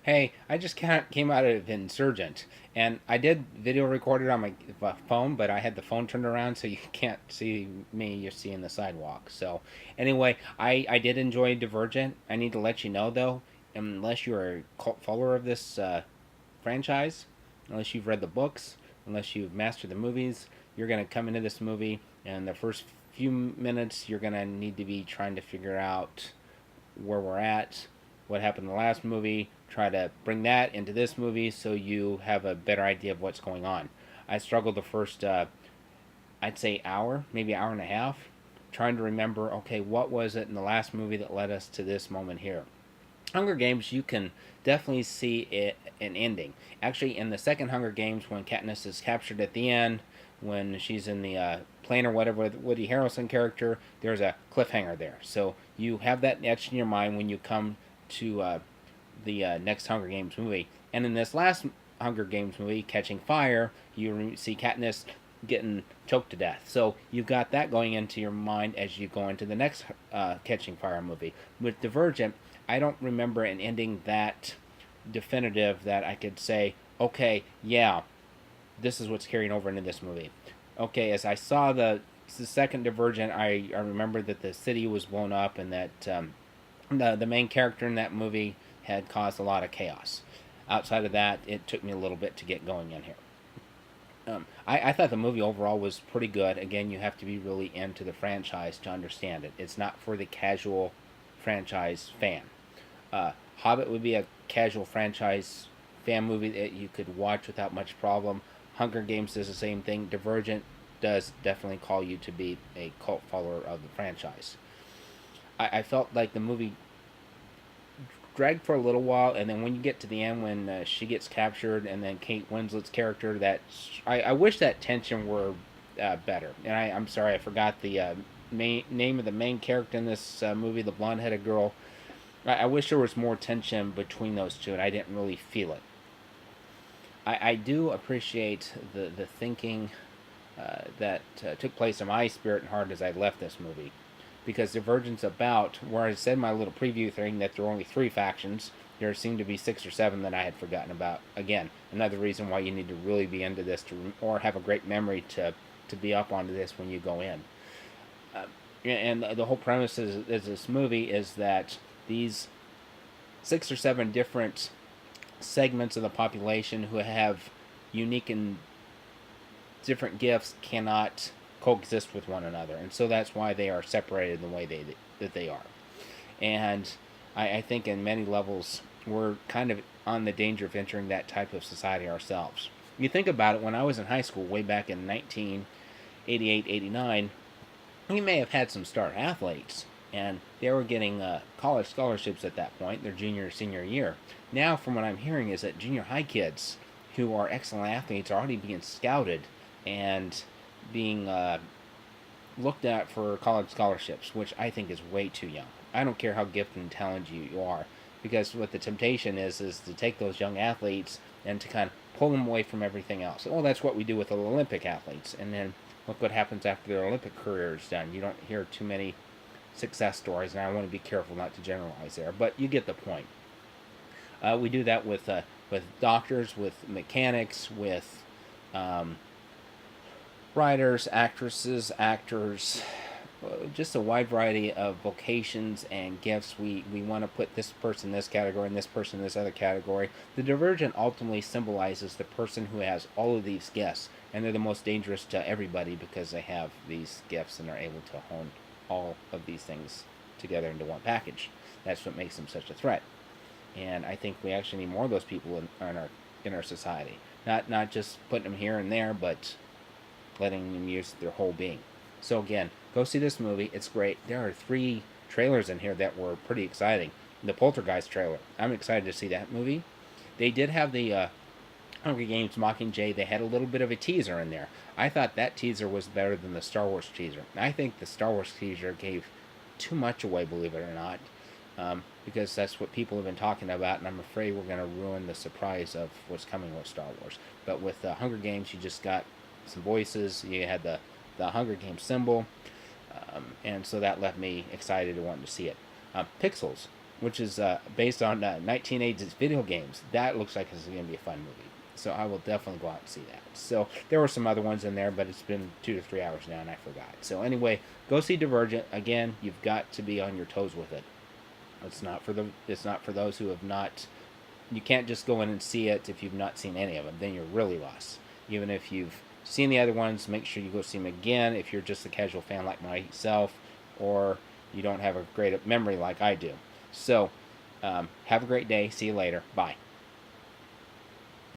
Hey, I just came out of Insurgent, and I did video record it on my phone, but I had the phone turned around so you can't see me. You're seeing the sidewalk. So anyway, I did enjoy Divergent. I need to let you know though, unless you're a cult follower of this franchise, unless you've read the books, unless you've mastered the movies, you're gonna come into this movie, and the first few minutes you're gonna need to be trying to figure out where we're at, what happened in the last movie, try to bring that into this movie so you have a better idea of what's going on. I struggled the first, I'd say, hour, maybe hour and a half, trying to remember, okay, what was it in the last movie that led us to this moment here? Hunger Games, you can definitely see an ending. Actually, in the second Hunger Games, when Katniss is captured at the end, when she's in the plane or whatever with Woody Harrelson character, there's a cliffhanger there. So you have that etched in your mind when you come to the next Hunger Games movie. And in this last Hunger Games movie, Catching Fire, you see Katniss getting choked to death. So you've got that going into your mind as you go into the next Catching Fire movie. With Divergent, I don't remember an ending that definitive that I could say, okay, yeah, this is what's carrying over into this movie. Okay, as I saw the second Divergent, I remember that the city was blown up and that the main character in that movie had caused a lot of chaos. Outside of that, it took me a little bit to get going in here. I thought the movie overall was pretty good. Again, you have to be really into the franchise to understand it. It's not for the casual franchise fan. Hobbit would be a casual franchise fan movie that you could watch without much problem. Hunger Games does the same thing. Divergent does definitely call you to be a cult follower of the franchise. I felt like the movie dragged for a little while, and then when you get to the end, when she gets captured, and then Kate Winslet's character, that I wish that tension were better. And I'm sorry, I forgot the name of the main character in this movie, the blonde-headed girl. I wish there was more tension between those two, and I didn't really feel it. I do appreciate the thinking that took place in my spirit and heart as I left this movie. Because Divergent's about, where I said in my little preview thing that there were only 3 factions, there seemed to be 6 or 7 that I had forgotten about. Again, another reason why you need to really be into this or have a great memory to be up onto this when you go in. And the whole premise is this movie is that these 6 or 7 different segments of the population who have unique and different gifts cannot coexist with one another, and so that's why they are separated the way that they are. And I think in many levels we're kind of on the danger of entering that type of society ourselves. You think about it, when I was in high school way back in 1988, 89, we may have had some star athletes, and they were getting college scholarships at that point, their junior or senior year. Now, from what I'm hearing, is that junior high kids who are excellent athletes are already being scouted and being looked at for college scholarships, which I think is way too young. I don't care how gifted and talented you are, because what the temptation is to take those young athletes and to kind of pull them away from everything else. Well, that's what we do with the Olympic athletes, and then look what happens after their Olympic career is done. You don't hear too many success stories, and I want to be careful not to generalize there, but you get the point. We do that with doctors, with mechanics, with writers, actresses, actors, just a wide variety of vocations and gifts. We want to put this person in this category and this person in this other category. The Divergent ultimately symbolizes the person who has all of these gifts, and they're the most dangerous to everybody because they have these gifts and are able to hone all of these things together into one package. That's what makes them such a threat. And I think we actually need more of those people in our society. Not just putting them here and there, but letting them use their whole being. So again, go see this movie. It's great. There are 3 trailers in here that were pretty exciting. The Poltergeist trailer. I'm excited to see that movie. They did have the Hunger Games Mockingjay. They had a little bit of a teaser in there. I thought that teaser was better than the Star Wars teaser. I think the Star Wars teaser gave too much away, believe it or not, because that's what people have been talking about, and I'm afraid we're going to ruin the surprise of what's coming with Star Wars. But with the Hunger Games, you just got some voices. You had the Hunger Games symbol, and so that left me excited and wanting to see it. Pixels. which is based on 1980s video games. That looks like it's going to be a fun movie. So I will definitely go out and see that. So there were some other ones in there, but it's been 2 to 3 hours now, and I forgot. So anyway, go see Divergent. Again, you've got to be on your toes with it. It's not for the. It's not for those who have not. You can't just go in and see it if you've not seen any of them. Then you're really lost. Even if you've seen the other ones, make sure you go see them again. If you're just a casual fan like myself, or you don't have a great memory like I do. So, have a great day. See you later. Bye.